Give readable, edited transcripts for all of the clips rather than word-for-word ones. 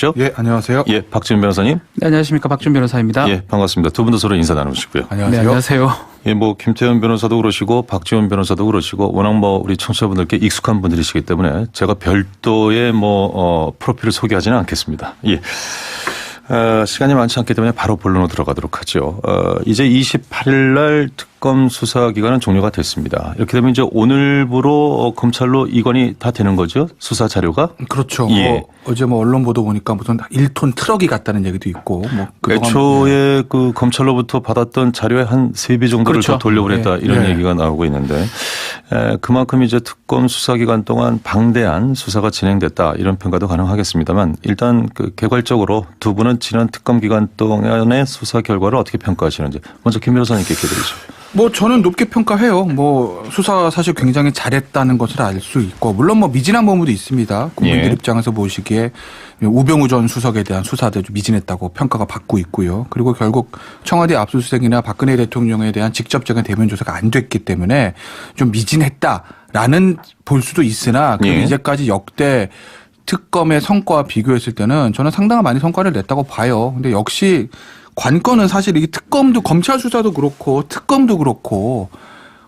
오십시오. 예, 안녕하세요. 예, 박지훈 변호사님. 네, 안녕하십니까. 박준 변호사입니다. 예, 반갑습니다. 두 분도 서로 인사 나누시고요. 안녕하세요. 네, 안녕하세요. 예, 뭐 김태현 변호사도 그러시고 박지훈 변호사도 그러시고 워낙 뭐 우리 청취자분들께 익숙한 분들이시기 때문에 제가 별도의 프로필을 소개하지는 않겠습니다. 예. 시간이 많지 않기 때문에 바로 본론으로 들어가도록 하죠. 이제 28일 날 특검 수사 기간은 종료가 됐습니다. 이렇게 되면 이제 오늘부로 검찰로 이관이 다 되는 거죠? 수사 자료가? 그렇죠. 예. 어제 언론 보도 보니까 무슨 1톤 트럭이 갔다는 얘기도 있고. 애초에 그 검찰로부터 받았던 자료의 한 3배 정도를 그렇죠. 더 돌려보냈다 이런 네. 얘기가 나오고 있는데 그만큼 이제 특검 수사 기간 동안 방대한 수사가 진행됐다 이런 평가도 가능하겠습니다만 일단 그 개괄적으로 두 분은 지난 특검 기간 동안의 수사 결과를 어떻게 평가하시는지 먼저 김 변호사님께 드리죠. 저는 높게 평가해요. 수사 사실 굉장히 잘했다는 것을 알 수 있고, 물론 미진한 부분도 있습니다. 국민들 예. 입장에서 보시기에 우병우 전 수석에 대한 수사도 좀 미진했다고 평가가 받고 있고요. 그리고 결국 청와대 압수수색이나 박근혜 대통령에 대한 직접적인 대면 조사가 안 됐기 때문에 좀 미진했다라는 볼 수도 있으나 예. 이제까지 역대 특검의 성과와 비교했을 때는 저는 상당한 많이 성과를 냈다고 봐요. 근데 역시 관건은 사실 이게 특검도 검찰 수사도 그렇고 특검도 그렇고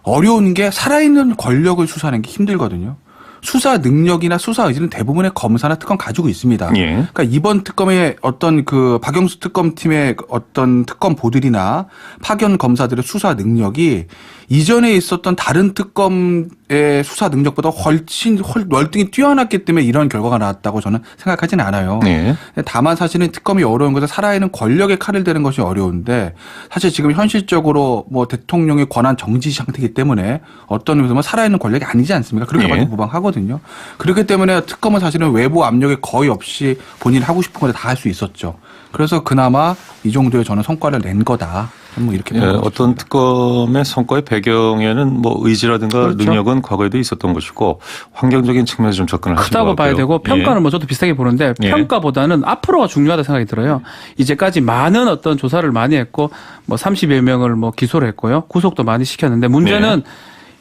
어려운 게 살아있는 권력을 수사하는 게 힘들거든요. 수사 능력이나 수사 의지는 대부분의 검사나 특검 가지고 있습니다. 예. 그러니까 이번 특검의 어떤 그 박영수 특검팀의 어떤 특검 보들이나 파견 검사들의 수사 능력이 이전에 있었던 다른 특검의 수사 능력보다 훨씬 월등히 뛰어났기 때문에 이런 결과가 나왔다고 저는 생각하지는 않아요. 네. 다만 사실은 특검이 어려운 것은 살아있는 권력의 칼을 대는 것이 어려운데 사실 지금 현실적으로 대통령의 권한 정지 상태이기 때문에 어떤 의미에서 살아있는 권력이 아니지 않습니까? 그렇게 봐도 무방하거든요. 그렇기 때문에 특검은 사실은 외부 압력이 거의 없이 본인이 하고 싶은 걸 다 할 수 있었죠. 그래서 그나마 이 정도의 저는 성과를 낸 거다. 이렇게 어떤 특검의 성과의 배경에는 의지라든가 그렇죠. 능력은 과거에도 있었던 것이고 환경적인 측면에서 좀 접근을 하신 것 같고요. 크다고 봐야 되고 평가는 저도 비슷하게 보는데 예. 평가보다는 앞으로가 중요하다 생각이 들어요. 이제까지 많은 어떤 조사를 많이 했고 30여 명을 기소를 했고요. 구속도 많이 시켰는데 문제는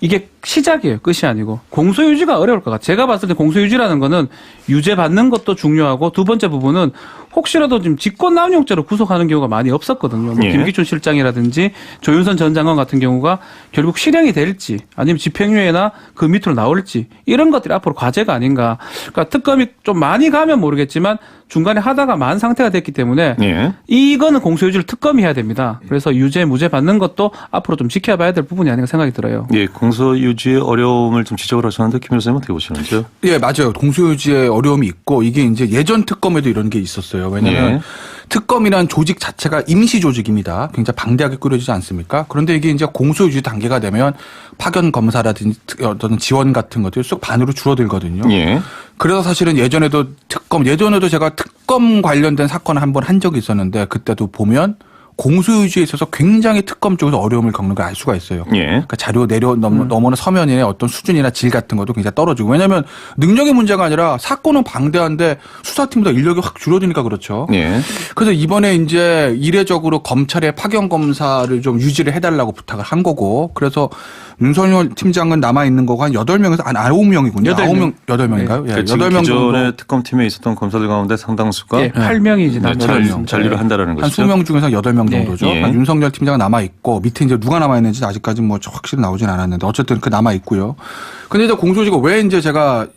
이게 시작이에요. 끝이 아니고 공소유지가 어려울 것 같아요. 제가 봤을 때 공소유지라는 거는 유죄 받는 것도 중요하고 두 번째 부분은 혹시라도 지금 직권남용죄로 구속하는 경우가 많이 없었거든요. 김기춘 실장이라든지 조윤선 전 장관 같은 경우가 결국 실형이 될지 아니면 집행유예나 그 밑으로 나올지 이런 것들이 앞으로 과제가 아닌가. 그러니까 특검이 좀 많이 가면 모르겠지만 중간에 하다가 만 상태가 됐기 때문에 이거는 공소유지를 특검이 해야 됩니다. 그래서 유죄, 무죄 받는 것도 앞으로 좀 지켜봐야 될 부분이 아닌가 생각이 들어요. 예, 공소유지의 어려움을 좀 지적을 하셨는데 김 변호사님 어떻게 보시는지요? 예, 맞아요. 공소유지의 어려움이 있고 이게 이제 예전 특검에도 이런 게 있었어요. 왜냐하면 특검이란 조직 자체가 임시 조직입니다. 굉장히 방대하게 꾸려지지 않습니까? 그런데 이게 이제 공소유지 단계가 되면 파견 검사라든지 어떤 지원 같은 것들이 쏙 반으로 줄어들거든요. 그래서 사실은 예전에도 제가 특검 관련된 사건을 한번 한 적이 있었는데 그때도 보면 공소유지에 있어서 굉장히 특검 쪽에서 어려움을 겪는 걸 알 수가 있어요. 그러니까 자료 넘어는 서면의 어떤 수준이나 질 같은 것도 굉장히 떨어지고 왜냐하면 능력의 문제가 아니라 사건은 방대한데 수사팀보다 인력이 확 줄어드니까 그렇죠. 그래서 이번에 이제 이례적으로 검찰의 파견 검사를 좀 유지를 해달라고 부탁을 한 거고 그래서 윤석열 팀장은 남아 있는 거가 한 8명에서 9명이군요. 8명인가요? 예, 8명 정도. 기존에 특검팀에 있었던 검사들 가운데 상당수가 8명이 이제 잔류를 한다라는 것이죠. 한 20명 중에서 8명 정도죠. 예. 윤석열 팀장은 남아 있고 밑에 이제 누가 남아 있는지 아직까지 확실히 나오진 않았는데 어쨌든 그 남아 있고요. 근데 이제 공소유지가 왜 이제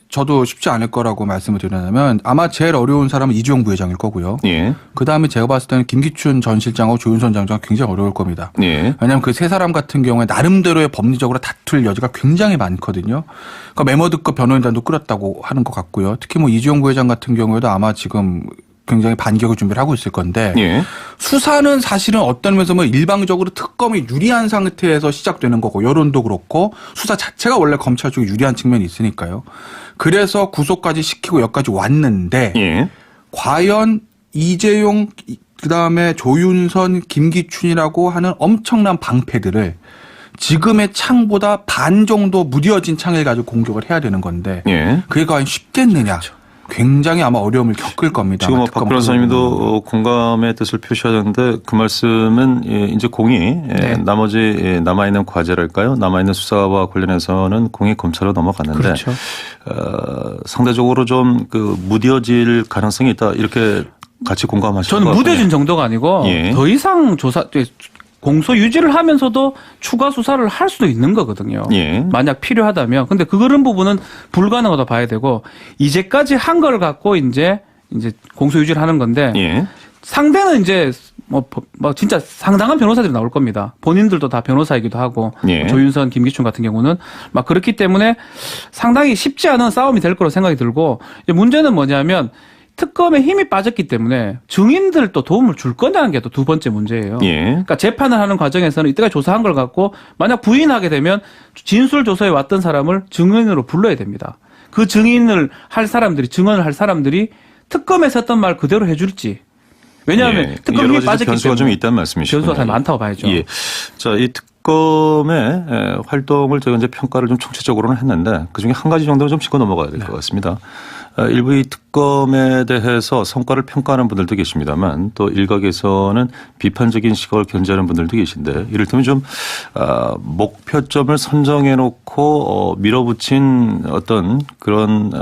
저도 쉽지 않을 거라고 말씀을 드리냐면 아마 제일 어려운 사람은 이주영 부회장일 거고요. 그 다음에 제가 봤을 때는 김기춘 전 실장하고 조윤선 장관 굉장히 어려울 겁니다. 왜냐하면 그 세 사람 같은 경우에 나름대로의 법리적으로 다툴 여지가 굉장히 많거든요. 그러니까 메모드급 변호인단도 끌었다고 하는 것 같고요. 특히 이주영 부회장 같은 경우에도 아마 지금 굉장히 반격을 준비를 하고 있을 건데 수사는 사실은 어떤 면에서 일방적으로 특검이 유리한 상태에서 시작되는 거고 여론도 그렇고 수사 자체가 원래 검찰 쪽에 유리한 측면이 있으니까요. 그래서 구속까지 시키고 여기까지 왔는데 과연 이재용 그다음에 조윤선 김기춘이라고 하는 엄청난 방패들을 지금의 창보다 반 정도 무뎌진 창을 가지고 공격을 해야 되는 건데 그게 과연 쉽겠느냐. 굉장히 아마 어려움을 겪을 겁니다. 지금 박 변호사님도 공감의 뜻을 표시하셨는데 그 말씀은 이제 공이 나머지 남아있는 과제랄까요? 남아있는 수사와 관련해서는 공이 검찰로 넘어갔는데 상대적으로 좀 그 무뎌질 가능성이 있다 이렇게 같이 공감하시죠? 저는 무뎌진 정도가 아니고 예. 더 이상 공소 유지를 하면서도 추가 수사를 할 수도 있는 거거든요. 예. 만약 필요하다면. 근데 그런 부분은 불가능하다 봐야 되고 이제까지 한 걸 갖고 이제 공소 유지를 하는 건데 예. 상대는 이제 뭐 진짜 상당한 변호사들이 나올 겁니다. 본인들도 다 변호사이기도 하고 예. 조윤선, 김기춘 같은 경우는 막 그렇기 때문에 상당히 쉽지 않은 싸움이 될 거로 생각이 들고 이제 문제는 뭐냐면 특검에 힘이 빠졌기 때문에 증인들도 도움을 줄 거냐는 게 또 두 번째 문제예요. 예. 그러니까 재판을 하는 과정에서는 이때까지 조사한 걸 갖고 만약 부인하게 되면 진술 조서에 왔던 사람을 증인으로 불러야 됩니다. 그 증언을 할 사람들이 특검에서 했던 말 그대로 해줄지. 왜냐하면 예. 특검 여러 힘이 가지 빠졌기 변수가 때문에 좀 있다는 말씀이시죠. 변수가 더 많다고 봐야죠. 예. 자, 이 특검의 활동을 저희가 이제 평가를 좀 총체적으로는 했는데 그중에 한 가지 정도는 좀 짚고 넘어가야 될 것 같습니다. 일부 이 특검에 대해서 성과를 평가하는 분들도 계십니다만 또 일각에서는 비판적인 시각을 견지하는 분들도 계신데 이를테면 좀 목표점을 선정해 놓고 밀어붙인 어떤 그런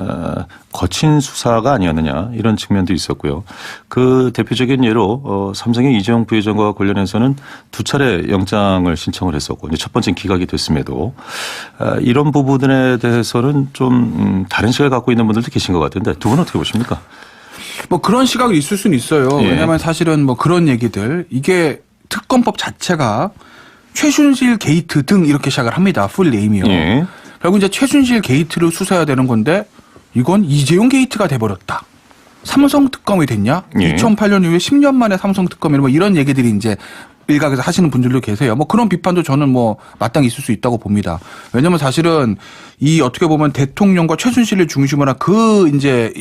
거친 수사가 아니었느냐 이런 측면도 있었고요. 그 대표적인 예로 삼성의 이재용 부회장과 관련해서는 두 차례 영장을 신청을 했었고 이제 첫 번째는 기각이 됐음에도 이런 부분에 대해서는 좀 다른 시각을 갖고 있는 분들도 계신 것 같은데 두 분은 어떻게 보십니까? 뭐 그런 시각이 있을 수는 있어요. 예. 왜냐하면 사실은 뭐 그런 얘기들 이게 특검법 자체가 최순실 게이트 등 이렇게 시작을 합니다. 풀 네임이요. 예. 결국 이제 최순실 게이트를 수사해야 되는 건데 이건 이재용 게이트가 돼버렸다. 삼성 특검이 됐냐? 예. 2008년 이후에 10년 만에 삼성 특검이 뭐 이런 얘기들이 이제 일각에서 하시는 분들도 계세요. 뭐 그런 비판도 저는 뭐 마땅히 있을 수 있다고 봅니다. 왜냐하면 사실은 이 어떻게 보면 대통령과 최순실을 중심으로 한 그 이제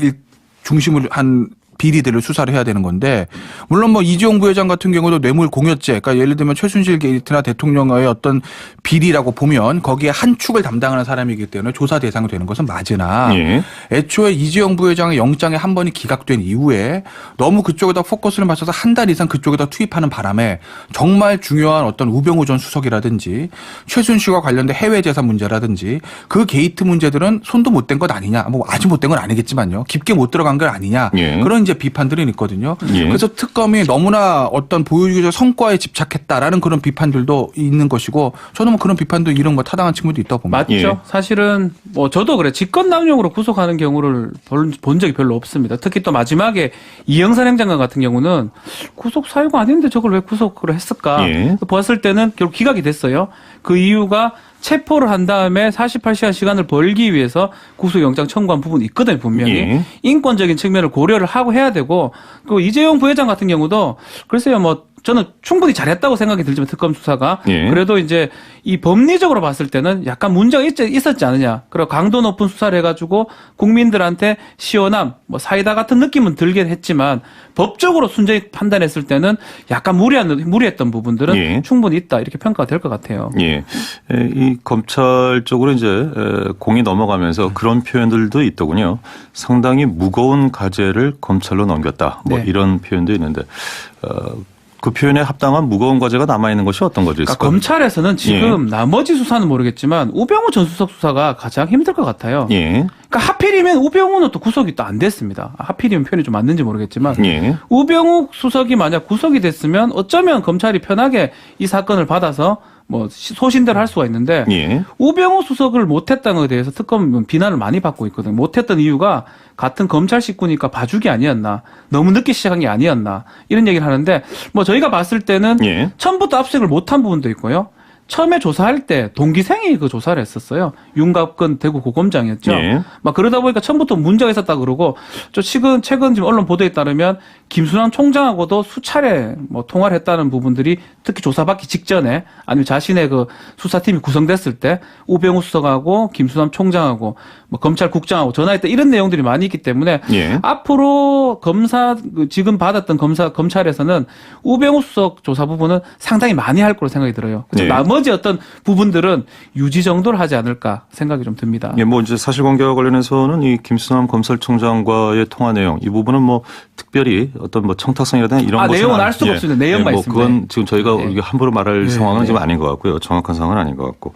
중심을 한 비리들을 수사를 해야 되는 건데 물론 뭐 이재용 부회장 같은 경우도 뇌물 공여죄 그러니까 예를 들면 최순실 게이트나 대통령의 어떤 비리라고 보면 거기에 한 축을 담당하는 사람이기 때문에 조사 대상이 되는 것은 맞으나 예. 애초에 이재용 부회장의 영장이 한 번이 기각된 이후에 너무 그쪽에다 포커스를 맞춰서 한 달 이상 그쪽에다 투입하는 바람에 정말 중요한 어떤 우병우 전 수석이라든지 최순실과 관련된 해외 재산 문제라든지 그 게이트 문제들은 손도 못 댄 것 아니냐 뭐 아주 못 댄 건 아니겠지만요 깊게 못 들어간 건 아니냐 예. 그런 이제 비판들이 있거든요. 예. 그래서 특검이 너무나 어떤 보여주기적 성과에 집착했다라는 그런 비판들도 있는 것이고 저는 뭐 그런 비판도 이런 거 타당한 측면도 있다고 봅니다. 맞죠. 예. 사실은 뭐 저도 그래 직권남용으로 구속하는 경우를 본 적이 별로 없습니다. 특히 또 마지막에 이영선 행정관 같은 경우는 구속 사유가 아닌데 저걸 왜 구속을 했을까? 예. 보았을 때는 결국 기각이 됐어요. 그 이유가 체포를 한 다음에 48시간 시간을 벌기 위해서 구속영장 청구한 부분이 있거든요, 분명히. 예. 인권적인 측면을 고려를 하고 해야 되고, 그 이재용 부회장 같은 경우도 글쎄요, 뭐 저는 충분히 잘했다고 생각이 들지만 특검 수사가 예. 그래도 이제 이 법리적으로 봤을 때는 약간 문제가 있었지 않느냐. 그리고 강도 높은 수사를 해가지고 국민들한테 시원함, 뭐 사이다 같은 느낌은 들긴 했지만 법적으로 순전히 판단했을 때는 약간 무리했던 부분들은 예. 충분히 있다 이렇게 평가가 될 것 같아요. 예. 이 검찰 쪽으로 이제 공이 넘어가면서 그런 표현들도 있더군요. 상당히 무거운 과제를 검찰로 넘겼다. 뭐 네. 이런 표현도 있는데 그 표현에 합당한 무거운 과제가 남아있는 것이 어떤 거죠? 그러니까 검찰에서는 지금 예. 나머지 수사는 모르겠지만 우병우 전 수석 수사가 가장 힘들 것 같아요. 예. 그러니까 하필이면 우병우는 또 구속이 또 안 됐습니다. 하필이면 표현이 좀 맞는지 모르겠지만 예. 우병우 수석이 만약 구속이 됐으면 어쩌면 검찰이 편하게 이 사건을 받아서 뭐 소신대로 할 수가 있는데 예. 우병우 수석을 못했다는 것에 대해서 특검은 비난을 많이 받고 있거든요. 못했던 이유가 같은 검찰 식구니까 봐주기 아니었나, 너무 늦게 시작한 게 아니었나 이런 얘기를 하는데 뭐 저희가 봤을 때는 예. 처음부터 압수수색을 못한 부분도 있고요. 처음에 조사할 때 동기생이 그 조사를 했었어요. 윤갑근 대구 고검장이었죠. 예. 막 그러다 보니까 처음부터 문제가 있었다 그러고 최근 지금 언론 보도에 따르면 김순환 총장하고도 수차례 뭐 통화를 했다는 부분들이 특히 조사받기 직전에 아니면 자신의 그 수사팀이 구성됐을 때 우병우 수석하고 김순환 총장하고 뭐 검찰국장하고 전화했다 이런 내용들이 많이 있기 때문에 예. 앞으로 지금 받았던 검찰에서는 우병우 수석 조사 부분은 상당히 많이 할 거로 생각이 들어요. 그래서 예. 나머지 어떤 부분들은 유지 정도를 하지 않을까 생각이 좀 듭니다. 예, 뭐 이제 사실관계와 관련해서는 이 김수남 검찰총장과의 통화 내용 이 부분은 뭐 특별히 어떤 뭐 청탁성이라든가 이런 것은 내용은 알 수가 없습니다. 내용만 뭐 있습니다. 그건 지금 저희가 네. 이게 함부로 말할 네. 상황은 네. 지금 아닌 것 같고요. 정확한 상황은 아닌 것 같고.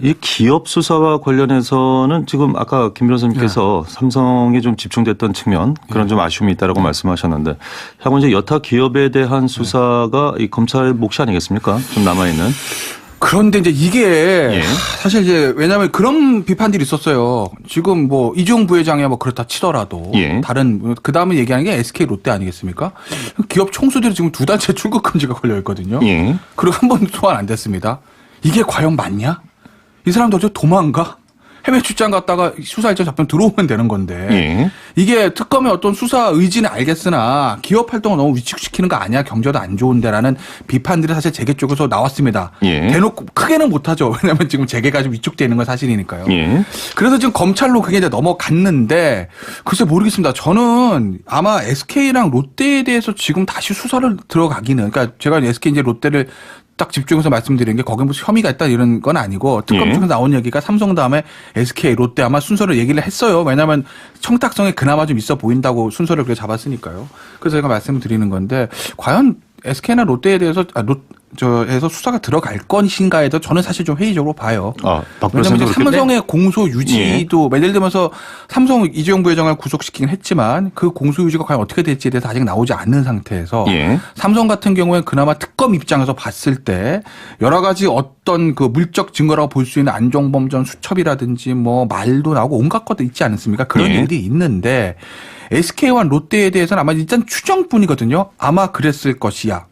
이 기업 수사와 관련해서는 지금 아까 김 변호사님께서 삼성이 좀 집중됐던 측면 그런 좀 아쉬움이 있다라고 말씀하셨는데 향후 이제 여타 기업에 대한 수사가 이 검찰의 몫이 아니겠습니까? 좀 남아있는. 그런데 이제 이게 예. 사실 이제 왜냐하면 그런 비판들이 있었어요. 지금 뭐 이재용 부회장이 뭐 그렇다 치더라도 예. 다른 그 다음에 얘기하는 게 SK 롯데 아니겠습니까? 기업 총수들이 지금 2단체 출국 금지가 걸려 있거든요. 예. 그리고 한 번도 소환 안 됐습니다. 이게 과연 맞냐? 이 사람들 저 도망가? 해외 출장 갔다가 수사일정 잡히면 들어오면 되는 건데 예. 이게 특검의 어떤 수사 의지는 알겠으나 기업 활동을 너무 위축시키는 거 아니야? 경제도 안 좋은데라는 비판들이 사실 재계 쪽에서 나왔습니다. 예. 대놓고 크게는 못하죠. 왜냐하면 지금 재계가 좀 위축되어 있는 건 사실이니까요. 예. 그래서 지금 검찰로 그게 이제 넘어갔는데 글쎄 모르겠습니다. 저는 아마 SK랑 롯데에 대해서 지금 다시 수사를 들어가기는 그러니까 제가 SK 이제 롯데를 딱 집중해서 말씀드리는 게 거기에 무슨 혐의가 있다 이런 건 아니고 특검 예. 쪽에서 나온 얘기가 삼성 다음에 SK, 롯데 아마 순서를 얘기를 했어요. 왜냐하면 청탁성이 그나마 좀 있어 보인다고 순서를 그렇게 잡았으니까요. 그래서 제가 말씀을 드리는 건데 과연 SK나 롯데에 대해서 해서 수사가 들어갈 것인가에도 저는 사실 좀 회의적으로 봐요. 박 왜냐하면 변호사님도 그렇게. 삼성의 공소 유지도 예를 들면서 삼성 이재용 부회장을 구속시키긴 했지만 그 공소 유지가 과연 어떻게 될지에 대해서 아직 나오지 않는 상태에서 예. 삼성 같은 경우에는 그나마 특검 입장에서 봤을 때 여러 가지 어떤 그 물적 증거라고 볼 수 있는 안종범 전 수첩이라든지 뭐 말도 나오고 온갖 것도 있지 않습니까? 그런 예. 일이 있는데 SK와 롯데에 대해서는 아마 일단 추정뿐이거든요. 아마 그랬을 것이야.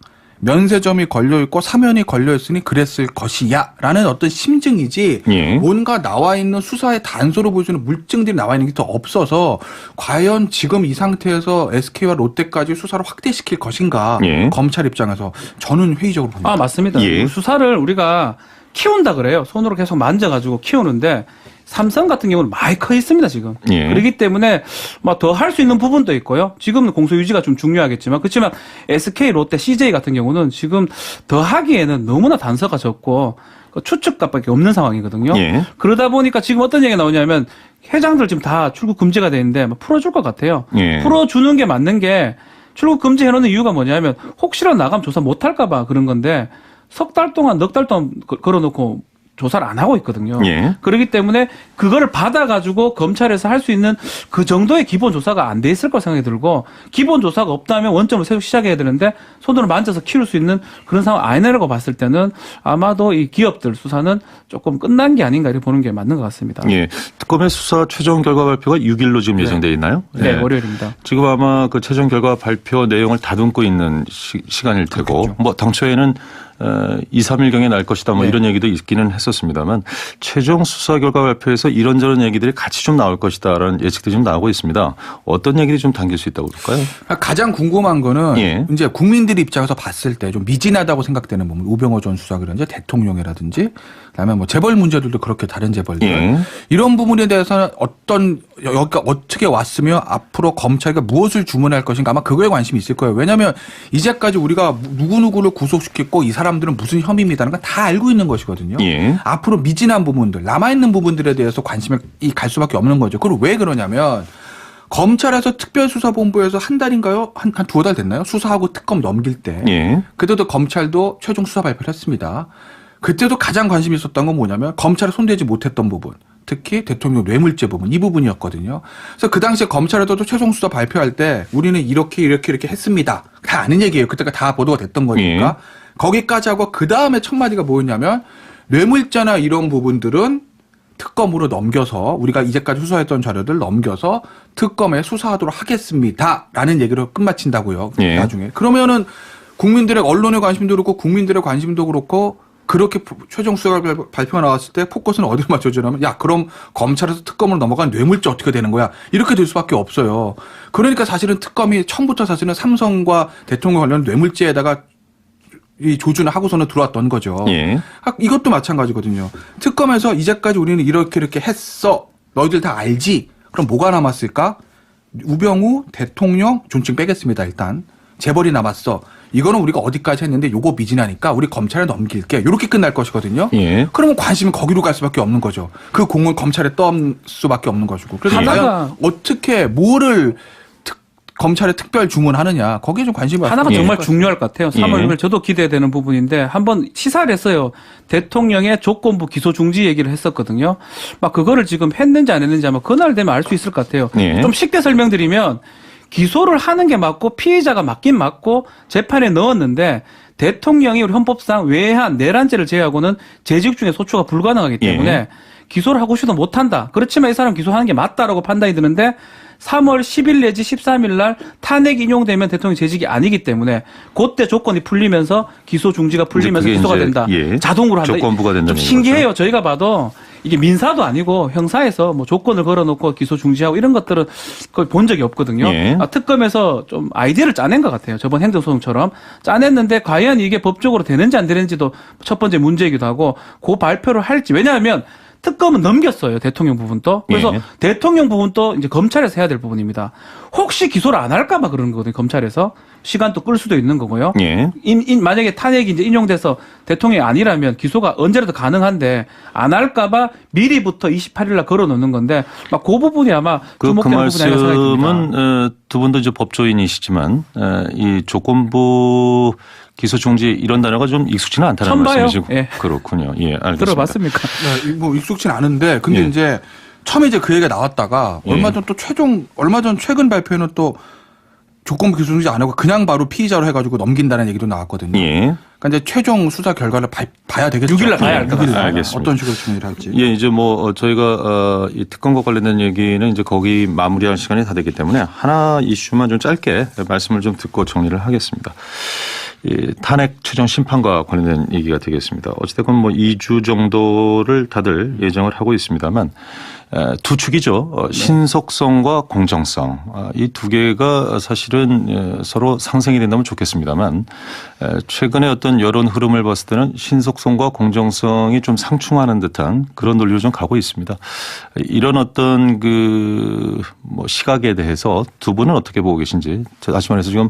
면세점이 걸려있고 사면이 걸려있으니 그랬을 것이야 라는 어떤 심증이지 예. 뭔가 나와 있는 수사의 단서로 볼 수 있는 물증들이 나와 있는 게 더 없어서 과연 지금 이 상태에서 SK와 롯데까지 수사를 확대시킬 것인가 예. 검찰 입장에서 저는 회의적으로 봅니다. 아, 맞습니다. 예. 수사를 우리가 키운다 그래요. 손으로 계속 만져가지고 키우는데 삼성 같은 경우는 많이 커 있습니다, 지금. 예. 그렇기 때문에 뭐 더 할 수 있는 부분도 있고요. 지금은 공소 유지가 좀 중요하겠지만 그렇지만 SK, 롯데, CJ 같은 경우는 지금 더 하기에는 너무나 단서가 적고 추측값밖에 없는 상황이거든요. 예. 그러다 보니까 지금 어떤 얘기가 나오냐면 회장들 지금 다 출국 금지가 돼 있는데 풀어줄 것 같아요. 예. 풀어주는 게 맞는 게 출국 금지 해놓는 이유가 뭐냐면 혹시라도 나가면 조사 못할까 봐 그런 건데 석 달 동안 넉 달 동안 걸어놓고 조사를 안 하고 있거든요. 예. 그렇기 때문에 그거를 받아가지고 검찰에서 할 수 있는 그 정도의 기본 조사가 안 돼 있을 거 생각이 들고 기본 조사가 없다면 원점을 새로 시작해야 되는데 손으로 만져서 키울 수 있는 그런 상황 아니라고 봤을 때는 아마도 이 기업들 수사는 조금 끝난 게 아닌가 이렇게 보는 게 맞는 것 같습니다. 예. 특검의 수사 최종 결과 발표가 6일로 지금 예정되어 있나요? 네, 예. 월요일입니다. 지금 아마 그 최종 결과 발표 내용을 다듬고 있는 시간일 테고 그렇겠죠. 뭐 당초에는 2, 3일경에 날 것이다 뭐 네. 이런 얘기도 있기는 했었습니다만 최종 수사 결과 발표에서 이런저런 얘기들이 같이 좀 나올 것이다라는 예측들이 좀 나오고 있습니다. 어떤 얘기들이 좀 담길 수 있다고 볼까요? 가장 궁금한 거는 예. 이제 국민들 입장에서 봤을 때 좀 미진하다고 생각되는 부분 우병호 전 수사관이라든지 대통령이라든지 그다음에 뭐 재벌 문제들도 그렇게 다른 재벌들 예. 이런 부분에 대해서는 어떤 여기가 어떻게 왔으며 앞으로 검찰이 무엇을 주문할 것인가 아마 그거에 관심이 있을 거예요. 왜냐하면 이제까지 우리가 누구누구를 구속시켰고 이 사람들은 무슨 혐의입니다는 건 다 알고 있는 것이거든요. 예. 앞으로 미진한 부분들 남아있는 부분들에 대해서 관심이 갈 수밖에 없는 거죠. 그리고 왜 그러냐면 검찰에서 특별수사본부에서 한 달인가요? 한 두어 달 됐나요? 수사하고 특검 넘길 때. 예. 그때도 검찰도 최종 수사 발표를 했습니다. 그때도 가장 관심이 있었던 건 뭐냐면 검찰에 손대지 못했던 부분. 특히 대통령 뇌물죄 부분. 이 부분이었거든요. 그래서 그 당시에 검찰에서도 최종 수사 발표할 때 우리는 이렇게 했습니다. 다 아는 얘기예요. 그때가 다 보도가 됐던 거니까. 거기까지 하고 그 다음에 첫 마디가 뭐였냐면 뇌물죄나 이런 부분들은 특검으로 넘겨서 우리가 이제까지 수사했던 자료들 넘겨서 특검에 수사하도록 하겠습니다라는 얘기로 끝마친다고요. 예. 나중에. 그러면은 국민들의 언론의 관심도 그렇고 국민들의 관심도 그렇고 그렇게 최종 수사 발표가 나왔을 때 포커스는 어디로 맞춰주냐면 야 그럼 검찰에서 특검으로 넘어간 뇌물죄 어떻게 되는 거야 이렇게 될 수밖에 없어요. 그러니까 사실은 특검이 처음부터 사실은 삼성과 대통령 관련 뇌물죄에다가 이 조준을 하고서는 들어왔던 거죠. 예. 이것도 마찬가지거든요. 특검에서 이제까지 우리는 이렇게 했어. 너희들 다 알지? 그럼 뭐가 남았을까? 우병우 대통령 존칭 빼겠습니다. 일단. 재벌이 남았어. 이거는 우리가 어디까지 했는데 요거 미진하니까 우리 검찰에 넘길게. 이렇게 끝날 것이거든요. 예. 그러면 관심이 거기로 갈 수밖에 없는 거죠. 그 공은 검찰에 떠올 수밖에 없는 것이고. 그래서 하다가- 과연 어떻게 뭐를 검찰에 특별 주문하느냐 거기에 좀 관심이 하나가 많습니다. 정말 중요할 것 같아요. 3월 예. 6일 저도 기대되는 부분인데 한번 시사를 했어요. 대통령의 조건부 기소 중지 얘기를 했었거든요. 막 그거를 지금 했는지 안 했는지 아마 그날 되면 알 수 있을 것 같아요. 예. 좀 쉽게 설명드리면 기소를 하는 게 맞고 피의자가 맞긴 맞고 재판에 넣었는데 대통령이 우리 헌법상 외환 내란죄를 제외하고는 재직 중에 소추가 불가능하기 때문에 예. 기소를 하고 싶어도 못한다. 그렇지만 이 사람 기소하는 게 맞다라고 판단이 드는데 3월 10일 내지 13일 날 탄핵 인용되면 대통령 재직이 아니기 때문에 그때 조건이 풀리면서 기소 중지가 풀리면서 그게 기소가 이제, 된다. 예, 자동으로 한다. 조건부가 된다는 좀 신기해요. 저희가 봐도 이게 민사도 아니고 형사에서 뭐 조건을 걸어놓고 기소 중지하고 이런 것들은 거의 본 적이 없거든요. 예. 특검에서 좀 아이디어를 짜낸 것 같아요. 저번 행정소송처럼 짜냈는데 과연 이게 법적으로 되는지 안 되는지도 첫 번째 문제이기도 하고 그 발표를 할지. 왜냐하면 특검은 넘겼어요. 대통령 부분도. 그래서 예. 대통령 부분도 이제 검찰에서 해야 될 부분입니다. 혹시 기소를 안 할까봐 그러는 거거든요. 검찰에서. 시간도 끌 수도 있는 거고요. 예. 만약에 탄핵이 이제 인용돼서 대통령이 아니라면 기소가 언제라도 가능한데 안 할까봐 미리부터 28일 날 걸어 놓는 건데 막 그 부분이 아마 그 주목되는 부분이 아닐까 생각이 듭니다. 말씀은 두 분도 이제 법조인이시지만 이 조건부 기소 중지 이런 단어가 좀 익숙지는 않다는 처음 봐요. 말씀이시고 예. 그렇군요. 예, 알겠습니다. 들어봤습니까? 네, 뭐 익숙진 않은데 근데 예. 이제 처음에 이제 그 얘기가 나왔다가 예. 얼마 전 최근 발표에는 또 조건부 기소 중지 안 하고 그냥 바로 피의자로 해가지고 넘긴다는 얘기도 나왔거든요. 예. 그러니까 이제 최종 수사 결과를 봐야 되겠죠. 6일 날 봐야 할것 예, 6일 날. 알겠습니다. 어떤 식으로 진행을 할지. 예, 이제 뭐 저희가 이 특검과 관련된 얘기는 이제 거기 마무리할 시간이 다 되기 때문에 하나 이슈만 좀 짧게 말씀을 좀 듣고 정리를 하겠습니다. 이 탄핵 최종 심판과 관련된 얘기가 되겠습니다. 어찌됐건 뭐 2주 정도를 다들 예정을 하고 있습니다만 두 축이죠. 신속성과 공정성. 이 두 개가 사실은 서로 상생이 된다면 좋겠습니다만 최근에 어떤 여론 흐름을 봤을 때는 신속성과 공정성이 좀 상충하는 듯한 그런 논리로 좀 가고 있습니다. 이런 어떤 뭐 시각에 대해서 두 분은 어떻게 보고 계신지 다시 말해서 지금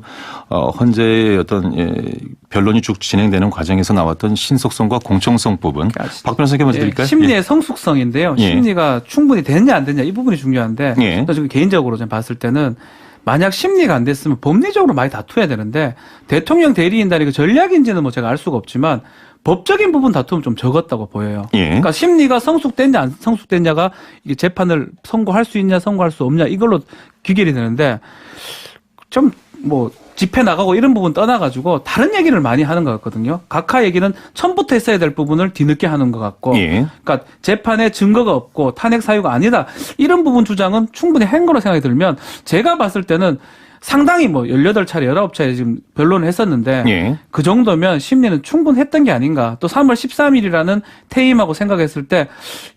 현재의 어떤 변론이 쭉 진행되는 과정에서 나왔던 신속성과 공정성 부분 박 변호사께 먼저 드릴까요? 심리의 성숙성인데요. 예. 심리가 충분히 됐냐 안 됐냐 이 부분이 중요한데 예. 지금 개인적으로 좀 봤을 때는 만약 심리가 안 됐으면 법리적으로 많이 다투어야 되는데 대통령 대리인단이 그 전략인지는 뭐 제가 알 수가 없지만 법적인 부분 다툼은 좀 적었다고 보여요. 예. 그러니까 심리가 성숙됐냐 안 성숙됐냐가 이게 재판을 선고할 수 있냐 선고할 수 없냐 이걸로 귀결이 되는데 좀 뭐 집회 나가고 이런 부분 떠나가지고 다른 얘기를 많이 하는 것 같거든요. 각하 얘기는 처음부터 했어야 될 부분을 뒤늦게 하는 것 같고 예. 그러니까 재판에 증거가 없고 탄핵 사유가 아니다. 이런 부분 주장은 충분히 한 거로 생각이 들면 제가 봤을 때는 상당히 뭐 18차례, 19차례 지금 변론을 했었는데 예. 그 정도면 심리는 충분했던 게 아닌가. 또 3월 13일이라는 퇴임하고 생각했을 때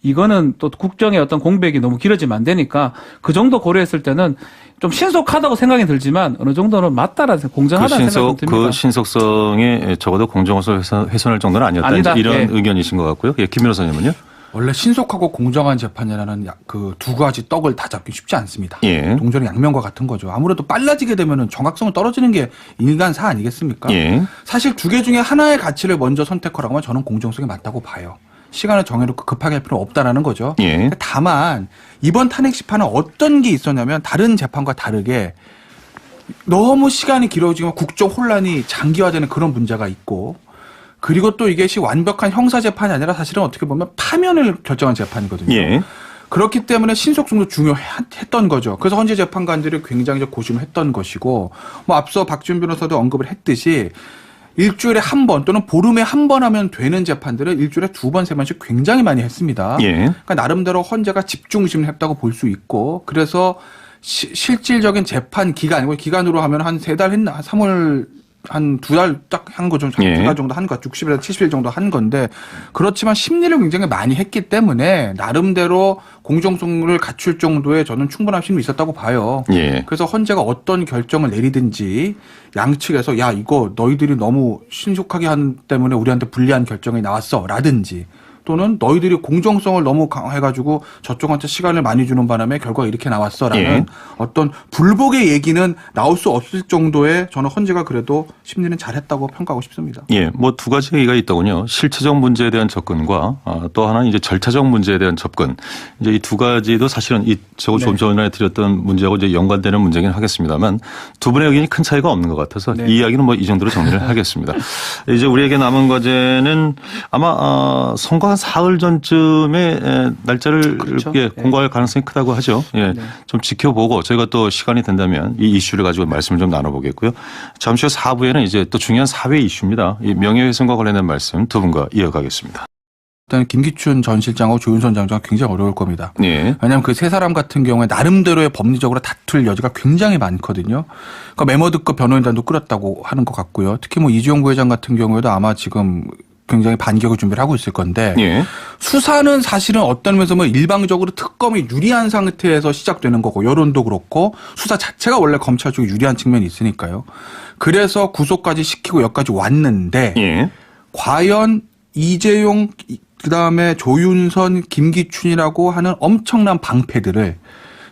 이거는 또 국정의 어떤 공백이 너무 길어지면 안 되니까 그 정도 고려했을 때는 좀 신속하다고 생각이 들지만 어느 정도는 맞다라는 공정하다는 생각이 듭니다. 그 신속성에 적어도 공정성을 훼손할 정도는 아니었다. 아니다. 이런 예. 의견이신 것 같고요. 예, 김 변호사님은요? 원래 신속하고 공정한 재판이라는 그 두 가지 떡을 다 잡기 쉽지 않습니다. 예. 동전의 양면과 같은 거죠. 아무래도 빨라지게 되면 정확성은 떨어지는 게 인간사 아니겠습니까? 예. 사실 두 개 중에 하나의 가치를 먼저 선택하라고 하면 저는 공정성이 맞다고 봐요. 시간을 정해놓고 급하게 할 필요는 없다라는 거죠. 예. 다만 이번 탄핵 심판은 어떤 게 있었냐면 다른 재판과 다르게 너무 시간이 길어지면 국정 혼란이 장기화되는 그런 문제가 있고 그리고 또 이것이 완벽한 형사 재판이 아니라 사실은 어떻게 보면 파면을 결정한 재판이거든요. 예. 그렇기 때문에 신속성도 중요했던 거죠. 그래서 헌재 재판관들이 굉장히 고심을 했던 것이고 뭐 앞서 박지원 변호사도 언급을 했듯이 일주일에 한 번 또는 보름에 한 번 하면 되는 재판들을 일주일에 두 번, 세 번씩 굉장히 많이 했습니다. 예. 그러니까 나름대로 헌재가 집중심을 했다고 볼 수 있고 그래서 실질적인 재판 기간이고 기간으로 하면 한 3달 했나? 한 3월 한 2달 딱 한 거죠. 예. 2달 정도 한 거, 60일에서 70일 정도 한 건데 그렇지만 심리를 굉장히 많이 했기 때문에 나름대로 공정성을 갖출 정도의 저는 충분한 심리 있었다고 봐요. 예. 그래서 헌재가 어떤 결정을 내리든지 양측에서 야 이거 너희들이 너무 신속하게 한 때문에 우리한테 불리한 결정이 나왔어 라든지 또는 너희들이 공정성을 너무 강화해가지고 저쪽한테 시간을 많이 주는 바람에 결과가 이렇게 나왔어라는 예. 어떤 불복의 얘기는 나올 수 없을 정도의 저는 헌재가 그래도 심리는 잘했다고 평가하고 싶습니다. 예, 뭐 두 가지 얘기가 있더군요. 실체적 문제에 대한 접근과 또 하나는 이제 절차적 문제에 대한 접근. 이제 이 두 가지도 사실은 저거 좀 전에 드렸던 문제하고 이제 연관되는 문제긴 하겠습니다만 두 분의 의견이 큰 차이가 없는 것 같아서 네. 이 이야기는 뭐 이 정도로 정리를 하겠습니다. 이제 우리에게 남은 과제는 아마 선거 한 사흘 전쯤에 날짜를 그렇죠. 예, 네. 공고할 가능성이 크다고 하죠. 예, 네. 좀 지켜보고 저희가 또 시간이 된다면 이 이슈를 가지고 말씀을 좀 나눠보겠고요. 잠시 후 4부에는 이제 또 중요한 사회 이슈입니다. 이 명예훼손과 관련된 말씀 두 분과 이어가겠습니다. 일단 김기춘 전 실장하고 조윤선 장관 굉장히 어려울 겁니다. 예. 왜냐하면 그 세 사람 같은 경우에 나름대로의 법리적으로 다툴 여지가 굉장히 많거든요. 그러니까 메머드급 변호인단도 끌었다고 하는 것 같고요. 특히 뭐 이주영 부회장 같은 경우에도 아마 지금 굉장히 반격을 준비를 하고 있을 건데 예. 수사는 사실은 어떤 면에서 뭐 일방적으로 특검이 유리한 상태에서 시작되는 거고 여론도 그렇고 수사 자체가 원래 검찰 쪽이 유리한 측면이 있으니까요. 그래서 구속까지 시키고 여기까지 왔는데 예. 과연 이재용 그다음에 조윤선, 김기춘이라고 하는 엄청난 방패들을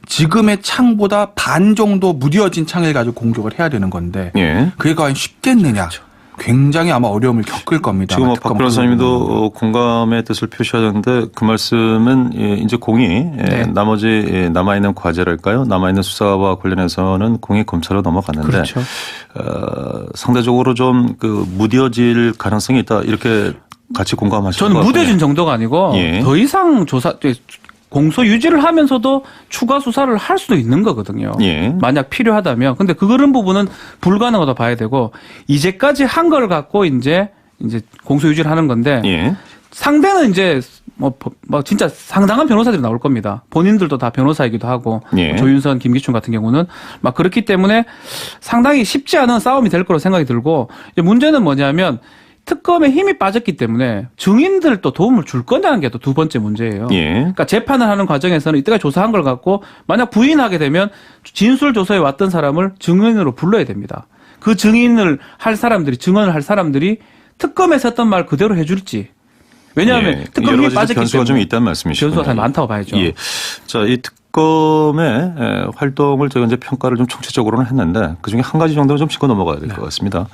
지금의 창보다 반 정도 무뎌진 창을 가지고 공격을 해야 되는 건데 예. 그게 과연 쉽겠느냐. 굉장히 아마 어려움을 겪을 겁니다. 지금 박 변호사님도 공감의 뜻을 표시하셨는데 그 말씀은 이제 공이 네. 나머지 남아있는 과제랄까요? 남아있는 수사와 관련해서는 공이 검찰로 넘어갔는데 그렇죠. 상대적으로 좀 그 무뎌질 가능성이 있다 이렇게 같이 공감하시는 저는 것 같군요. 무뎌진 정도가 아니고 예. 더 이상 공소 유지를 하면서도 추가 수사를 할 수도 있는 거거든요. 예. 만약 필요하다면. 근데 그런 부분은 불가능하다 봐야 되고 이제까지 한 걸 갖고 이제 공소 유지를 하는 건데 예. 상대는 이제 뭐 진짜 상당한 변호사들이 나올 겁니다. 본인들도 다 변호사이기도 하고 예. 조윤선, 김기춘 같은 경우는 막 그렇기 때문에 상당히 쉽지 않은 싸움이 될 거라고 생각이 들고 이제 문제는 뭐냐면 특검에 힘이 빠졌기 때문에 증인들도 도움을 줄 거냐는 게 또 두 번째 문제예요. 예. 그러니까 재판을 하는 과정에서는 이때까지 조사한 걸 갖고 만약 부인하게 되면 진술 조서에 왔던 사람을 증인으로 불러야 됩니다. 그 증언을 할 사람들이 특검에서 했던 말 그대로 해줄지. 왜냐하면 예. 특검 여러 힘이 가지 빠졌기 변수가 좀 때문에 있다는 말씀이시군요. 변수가 더 많다고 봐야죠. 예. 자, 이 특검의 활동을 저희가 이제 평가를 좀 총체적으로는 했는데 그중에 한 가지 정도는 좀 짚고 넘어가야 될 것 같습니다.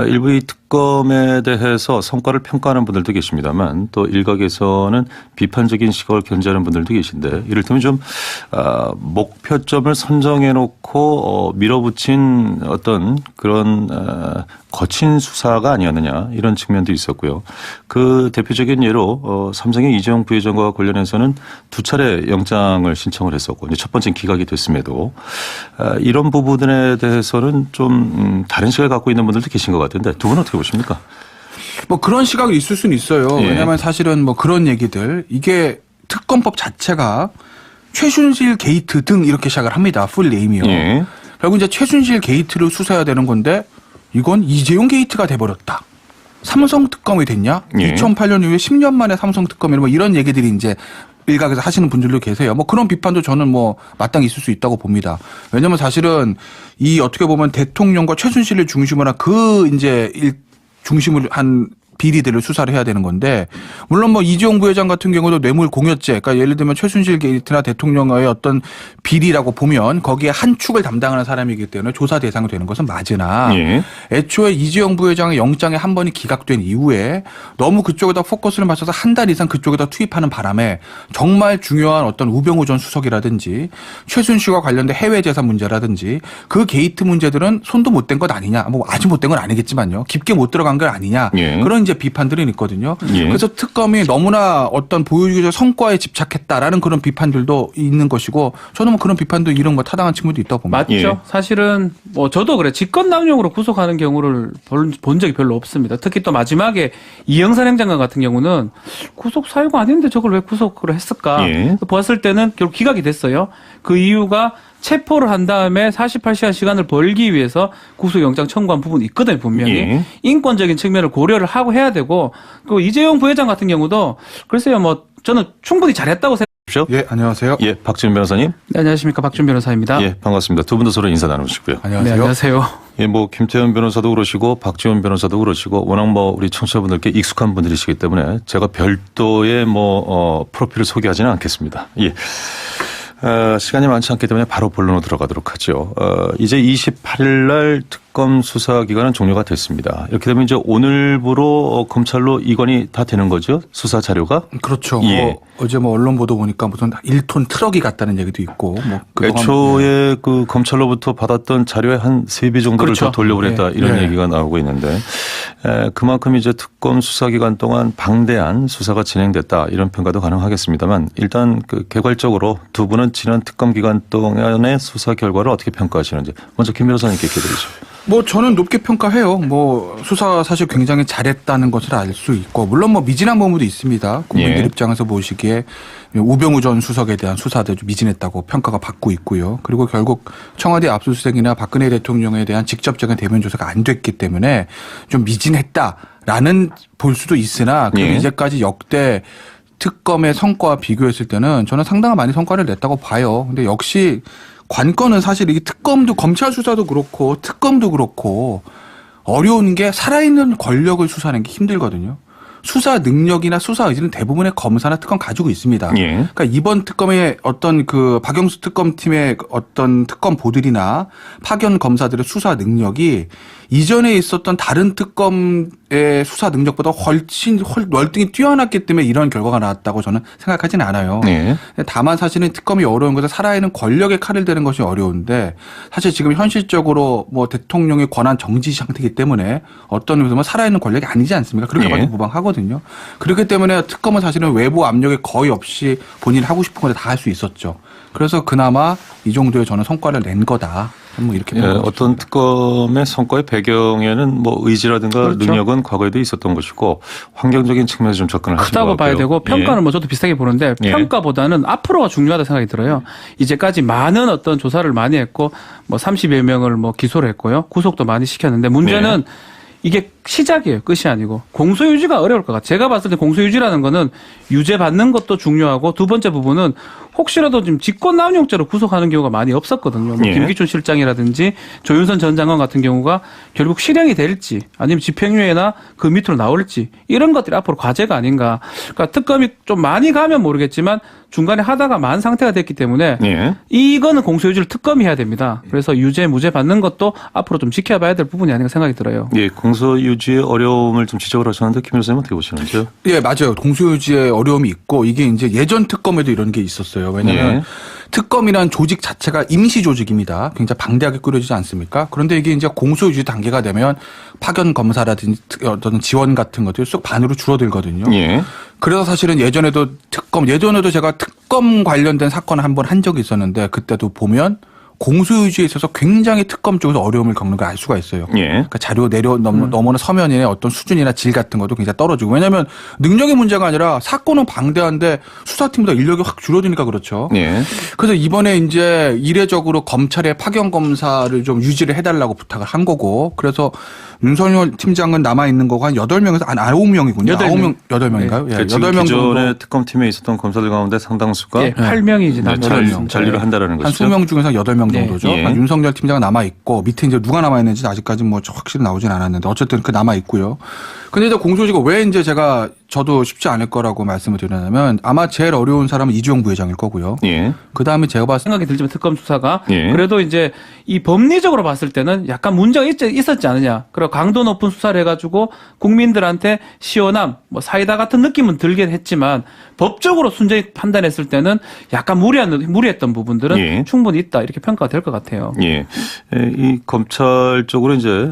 일부 이 특검에 대해서 성과를 평가하는 분들도 계십니다만 또 일각에서는 비판적인 시각을 견지하는 분들도 계신데 이를테면 좀 목표점을 선정해 놓고 밀어붙인 어떤 그런 거친 수사가 아니었느냐 이런 측면도 있었고요. 그 대표적인 예로 삼성의 이재용 부회장과 관련해서는 두 차례 영장을 신청을 했었고 이제 첫 번째는 기각이 됐음에도 이런 부분에 대해서는 좀 다른 시각을 갖고 있는 분들도 계신 것 같은데 두 분은 어떻게 보십니까? 뭐 그런 시각이 있을 수는 있어요. 예. 왜냐하면 사실은 뭐 그런 얘기들 이게 특검법 자체가 최순실 게이트 등 이렇게 시작을 합니다. 풀 네임이요. 예. 결국 이제 최순실 게이트를 수사해야 되는 건데 이건 이재용 게이트가 돼버렸다. 삼성 특검이 됐냐? 예. 2008년 이후에 10년 만에 삼성 특검이 뭐 이런 얘기들이 이제 일각에서 하시는 분들도 계세요. 뭐 그런 비판도 저는 뭐 마땅히 있을 수 있다고 봅니다. 왜냐하면 사실은 이 어떻게 보면 대통령과 최순실을 중심으로 한 그 이제 중심을 한 비리들을 수사를 해야 되는 건데 물론 뭐 이재용 부회장 같은 경우도 뇌물 공여죄 그러니까 예를 들면 최순실 게이트나 대통령의 어떤 비리라고 보면 거기에 한 축을 담당하는 사람이기 때문에 조사 대상이 되는 것은 맞으나 예. 애초에 이재용 부회장의 영장이 한 번이 기각된 이후에 너무 그쪽에다 포커스를 맞춰서 한 달 이상 그쪽에다 투입하는 바람에 정말 중요한 어떤 우병우 전 수석이라든지 최순실과 관련된 해외 재산 문제라든지 그 게이트 문제들은 손도 못 댄 것 아니냐 뭐 아주 못 댄 건 아니겠지만요 깊게 못 들어간 건 아니냐 예. 그런 이제 비판들이 있거든요. 예. 그래서 특검이 너무나 어떤 보여주기적 성과에 집착했다라는 그런 비판들도 있는 것이고 저는 뭐 그런 비판도 이런 거 타당한 측면도 있다고 봅니다. 맞죠. 예. 사실은 뭐 저도 그래 직권남용으로 구속하는 경우를 본 적이 별로 없습니다. 특히 또 마지막에 이영선 행정관 같은 경우는 구속 사유가 아닌데 저걸 왜 구속을 했을까? 예. 보았을 때는 결국 기각이 됐어요. 그 이유가 체포를 한 다음에 48시간 시간을 벌기 위해서 구속영장 청구한 부분이 있거든요, 분명히. 예. 인권적인 측면을 고려를 하고 해야 되고, 그 이재용 부회장 같은 경우도 글쎄요, 뭐 저는 충분히 잘했다고 생각합니다. 예, 안녕하세요. 예, 박지훈 변호사님. 네, 안녕하십니까, 박준 변호사입니다. 예, 반갑습니다. 두 분도 서로 인사 나누시고요. 안녕하세요. 네, 안녕하세요. 예, 뭐 김태현 변호사도 그러시고 박지원 변호사도 그러시고 워낙 뭐 우리 청취자분들께 익숙한 분들이시기 때문에 제가 별도의 뭐 프로필을 소개하지는 않겠습니다. 예. 시간이 많지 않기 때문에 바로 본론으로 들어가도록 하죠. 이제 28일 날 특검 수사 기간은 종료가 됐습니다. 이렇게 되면 이제 오늘부로 검찰로 이관이 다 되는 거죠? 수사 자료가? 그렇죠. 예. 어제 뭐 언론 보도 보니까 무슨 1톤 트럭이 갔다는 얘기도 있고. 뭐 애초에 그 검찰로부터 받았던 자료의 한 3배 정도를 그렇죠. 더 돌려보냈다 이런 얘기가 나오고 있는데 그만큼 이제 특검 수사 기간 동안 방대한 수사가 진행됐다 이런 평가도 가능하겠습니다만 일단 그 개괄적으로 두 분은 지난 특검 기간 동안의 수사 결과를 어떻게 평가하시는지 먼저 김 변호사님께 기대드리죠. 뭐 저는 높게 평가해요. 뭐 수사 사실 굉장히 잘했다는 것을 알 수 있고 물론 뭐 미진한 부분도 있습니다. 국민들 예. 입장에서 보시기에 우병우 전 수석에 대한 수사도 좀 미진했다고 평가가 받고 있고요. 그리고 결국 청와대 압수수색이나 박근혜 대통령에 대한 직접적인 대면 조사가 안 됐기 때문에 좀 미진했다라는 볼 수도 있으나 예. 이제까지 역대 특검의 성과와 비교했을 때는 저는 상당한 많이 성과를 냈다고 봐요. 근데 역시 관건은 사실 이 특검도 검찰 수사도 그렇고 특검도 그렇고 어려운 게 살아있는 권력을 수사하는 게 힘들거든요. 수사 능력이나 수사 의지는 대부분의 검사나 특검 가지고 있습니다. 예. 그러니까 이번 특검의 어떤 그 박영수 특검팀의 어떤 특검 보들이나 파견 검사들의 수사 능력이 이전에 있었던 다른 특검의 수사 능력보다 훨씬 월등히 뛰어났기 때문에 이런 결과가 나왔다고 저는 생각하지는 않아요. 네. 다만 사실은 특검이 어려운 것은 살아있는 권력의 칼을 대는 것이 어려운데 사실 지금 현실적으로 뭐 대통령의 권한 정지 상태이기 때문에 어떤 의미에서 뭐 살아있는 권력이 아니지 않습니까? 그렇게 봐도 무방하거든요. 그렇기 때문에 특검은 사실은 외부 압력이 거의 없이 본인이 하고 싶은 걸 다 할 수 있었죠. 그래서 그나마 이 정도의 저는 성과를 낸 거다. 뭐 이렇게 예, 어떤 특검의 성과의 배경에는 뭐 의지라든가 그렇죠. 능력은 과거에도 있었던 것이고 환경적인 측면에서 좀 접근을 하신 것 크다고 같고요. 봐야 되고 평가는 뭐 저도 비슷하게 보는데 예. 평가보다는 앞으로가 중요하다 생각이 들어요. 이제까지 많은 어떤 조사를 많이 했고 뭐 30여 명을 뭐 기소를 했고요. 구속도 많이 시켰는데 문제는 이게 시작이에요. 끝이 아니고 공소유지가 어려울 것 같아요. 제가 봤을 때 공소유지라는 거는 유죄 받는 것도 중요하고 두 번째 부분은 혹시라도 지금 직권남용죄로 구속하는 경우가 많이 없었거든요. 뭐 예. 김기춘 실장이라든지 조윤선 전 장관 같은 경우가 결국 실형이 될지 아니면 집행유예나 그 밑으로 나올지 이런 것들이 앞으로 과제가 아닌가. 그러니까 특검이 좀 많이 가면 모르겠지만 중간에 하다가 만 상태가 됐기 때문에 예. 이거는 공소유지를 특검이 해야 됩니다. 그래서 유죄, 무죄 받는 것도 앞으로 좀 지켜봐야 될 부분이 아닌가 생각이 들어요. 예, 공소유지의 어려움을 좀 지적을 하셨는데 김 변호사님 어떻게 보시는지요? 예, 맞아요. 공소유지의 어려움이 있고 이게 이제 예전 특검에도 이런 게 있었어요. 왜냐하면 예. 특검이라는 조직 자체가 임시 조직입니다. 굉장히 방대하게 꾸려지지 않습니까? 그런데 이게 이제 공소유지 단계가 되면 파견 검사라든지 어떤 지원 같은 것들이 쏙 반으로 줄어들거든요. 예. 그래서 사실은 예전에도 제가 특검 관련된 사건을 한 번 한 적이 있었는데 그때도 보면 공소유지에 있어서 굉장히 특검 쪽에서 어려움을 겪는 걸 알 수가 있어요. 예. 그러니까 자료 넘어오는 서면의 어떤 수준이나 질 같은 것도 굉장히 떨어지고 왜냐하면 능력의 문제가 아니라 사건은 방대한데 수사팀보다 인력이 확 줄어드니까 그렇죠. 예. 그래서 이번에 이제 이례적으로 검찰의 파견 검사를 좀 유지를 해달라고 부탁을 한 거고 그래서 윤석열 팀장은 남아 있는 거가 한 8명에서 한 9명이군요. 8명인가요? 네. 예, 지금 8명 기존의 정도. 특검팀에 있었던 검사들 가운데 상당수가 예, 8명이 이제 남아 있습니다. 잔류를 한다라는 한 것이죠. 20명 중에서 8명 정도죠. 예. 윤석열 팀장은 남아 있고 밑에 이제 누가 남아 있는지 아직까지 뭐 확실히 나오진 않았는데 어쨌든 그 남아 있고요. 근데 이제 공소지가 왜 이제 저도 쉽지 않을 거라고 말씀을 드리냐면 아마 제일 어려운 사람은 이주영 부회장일 거고요. 예. 그 다음에 제가 봤을 때 생각이 들지만 특검 수사가 예. 그래도 이제 이 법리적으로 봤을 때는 약간 문제가 있었지 않느냐. 그리고 강도 높은 수사를 해가지고 국민들한테 시원함, 뭐 사이다 같은 느낌은 들긴 했지만 법적으로 순전히 판단했을 때는 약간 무리했던 부분들은 예. 충분히 있다 이렇게 평가가 될 것 같아요. 예. 이 검찰 쪽으로 이제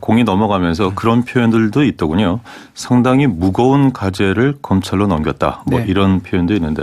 공이 넘어가면서 그런 표현들도 있더군요. 상당히 무거운 과제를 검찰로 넘겼다. 뭐 네. 이런 표현도 있는데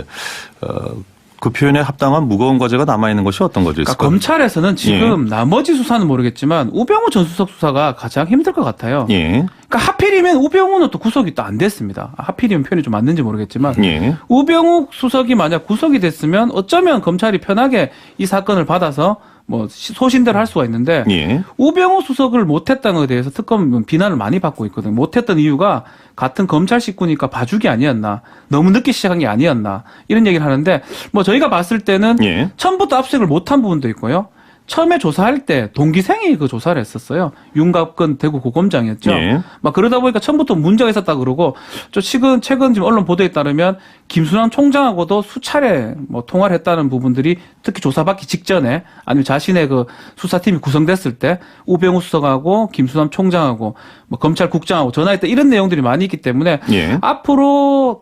그 표현에 합당한 무거운 과제가 남아 있는 것이 어떤 거죠? 그러니까 검찰에서는 지금 나머지 수사는 모르겠지만 우병우 전 수석 수사가 가장 힘들 것 같아요. 예. 그러니까 하필이면 우병우는 또 구속이 또 안 됐습니다. 하필이면 표현이 좀 맞는지 모르겠지만 예. 우병우 수석이 만약 구속이 됐으면 어쩌면 검찰이 편하게 이 사건을 받아서 뭐 소신대로 할 수가 있는데 예. 우병우 수석을 못했다는 것에 대해서 특검은 비난을 많이 받고 있거든요. 못했던 이유가 같은 검찰 식구니까 봐주기 아니었나, 너무 늦게 시작한 게 아니었나 이런 얘기를 하는데 뭐 저희가 봤을 때는 예. 처음부터 압수수색을 못한 부분도 있고요. 처음에 조사할 때 동기생이 그 조사를 했었어요. 윤갑근 대구 고검장이었죠. 예. 막 그러다 보니까 처음부터 문제가 있었다 그러고 최근 지금 언론 보도에 따르면 김순환 총장하고도 수차례 뭐 통화를 했다는 부분들이 특히 조사받기 직전에 아니면 자신의 그 수사팀이 구성됐을 때 우병우 수석하고 김순환 총장하고 뭐 검찰국장하고 전화했다 이런 내용들이 많이 있기 때문에 예. 앞으로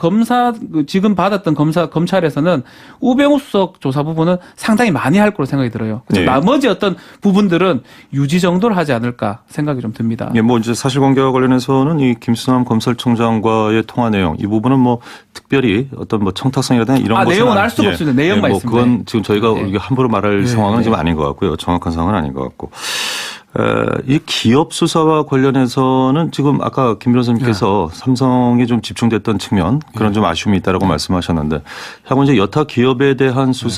지금 받았던 검찰에서는 우병우 수석 조사 부분은 상당히 많이 할 거로 생각이 들어요. 예. 나머지 어떤 부분들은 유지 정도를 하지 않을까 생각이 좀 듭니다. 예, 뭐 이제 사실관계와 관련해서는 이 김수남 검찰총장과의 통화 내용 이 부분은 뭐 특별히 어떤 뭐 청탁성이라든가 이런 것은 내용은 알 수가 없습니다. 내용만 뭐 있습니다. 그건 지금 저희가 네. 이게 함부로 말할 상황은 지금 아닌 것 같고요. 정확한 상황은 아닌 것 같고. 이 기업 수사와 관련해서는 지금 아까 김 변호사님께서 삼성에 좀 집중됐던 측면 그런 좀 아쉬움이 있다라고 말씀하셨는데 향후 이제 여타 기업에 대한 수사